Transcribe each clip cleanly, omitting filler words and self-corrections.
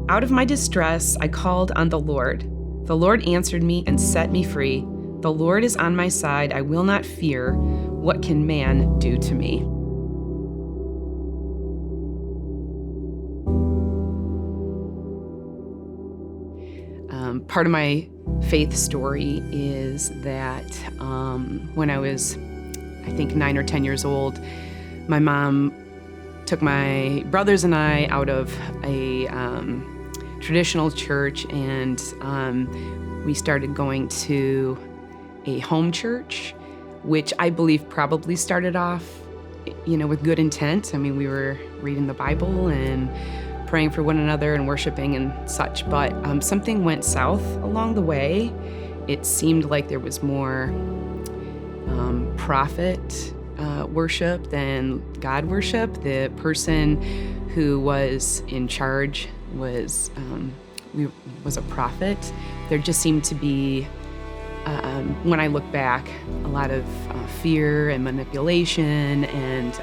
Out of my distress, I called on the Lord. The Lord answered me and set me free. The Lord is on my side. I will not fear. What can man do to me? Part of my faith story is that when I was, I think, 9 or 10 years old, my mom took my brothers and I out of a traditional church, and we started going to a home church, which I believe probably started off, with good intent. I mean, we were reading the Bible and praying for one another and worshiping and such, but something went south along the way. It seemed like there was more prophet worship than God worship. The person who was in charge was a prophet. There just seemed to be, when I look back, a lot of fear and manipulation and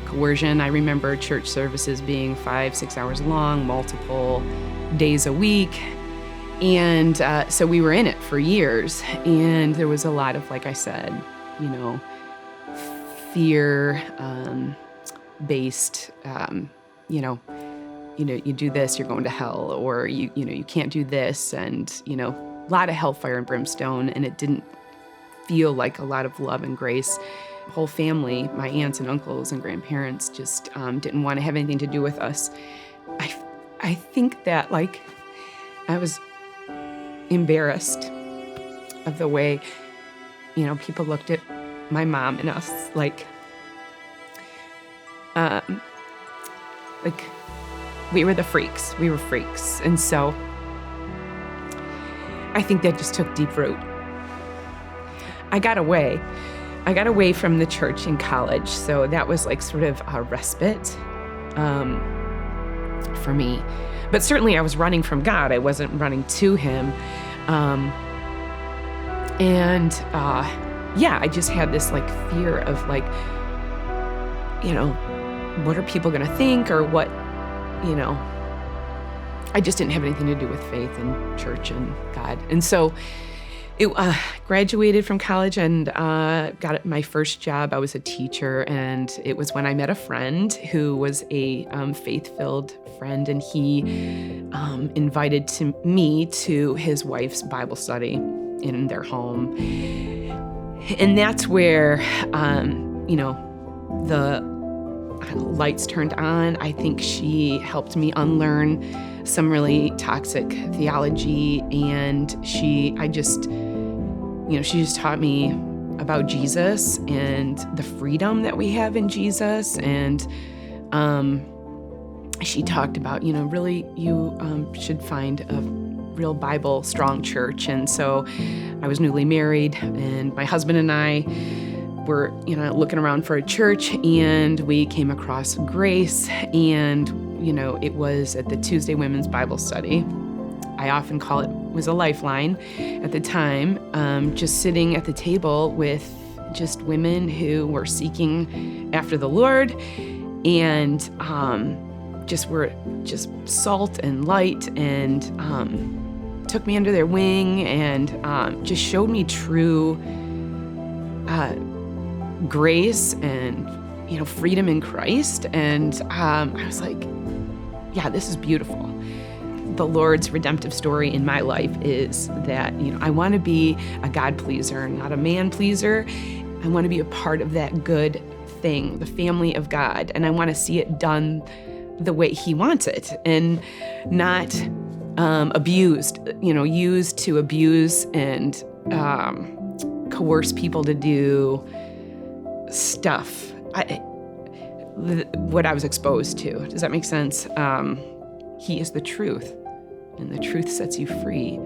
coercion. I remember church services being 5-6 hours long, multiple days a week. And so we were in it for years. And there was a lot of, like I said, fear based, you do this, you're going to hell, or you can't do this, and a lot of hellfire and brimstone. And it didn't feel like a lot of love and grace. Whole family, my aunts and uncles and grandparents, just didn't want to have anything to do with us. I think that I was embarrassed of the way people looked at my mom and us like we were the freaks. We were freaks. And so I think that just took deep root. I got away from the church in college, so that was sort of a respite for me. But certainly I was running from God. I wasn't running to Him. I just had this fear of what are people going to think, or what, I just didn't have anything to do with faith and church and God. And so graduated from college and got my first job. I was a teacher, and it was when I met a friend who was a faith-filled friend, and he invited me to his wife's Bible study in their home. And that's where, the lights turned on. I think she helped me unlearn some really toxic theology, and she just taught me about Jesus and the freedom that we have in Jesus. And she talked about, really you should find a real Bible strong church. And so I was newly married, and my husband and I were, looking around for a church, and we came across Grace, and, it was at the Tuesday Women's Bible Study. I often call it was a lifeline at the time, just sitting at the table with just women who were seeking after the Lord, and were just salt and light, and took me under their wing, and just showed me true grace and freedom in Christ. And I was like, yeah, this is beautiful. The Lord's redemptive story in my life is that, I want to be a God pleaser, not a man pleaser. I want to be a part of that good thing, the family of God, and I want to see it done the way He wants it, and not abused, used to abuse and coerce people to do stuff. What I was exposed to. Does that make sense? He is the truth, and the truth sets you free.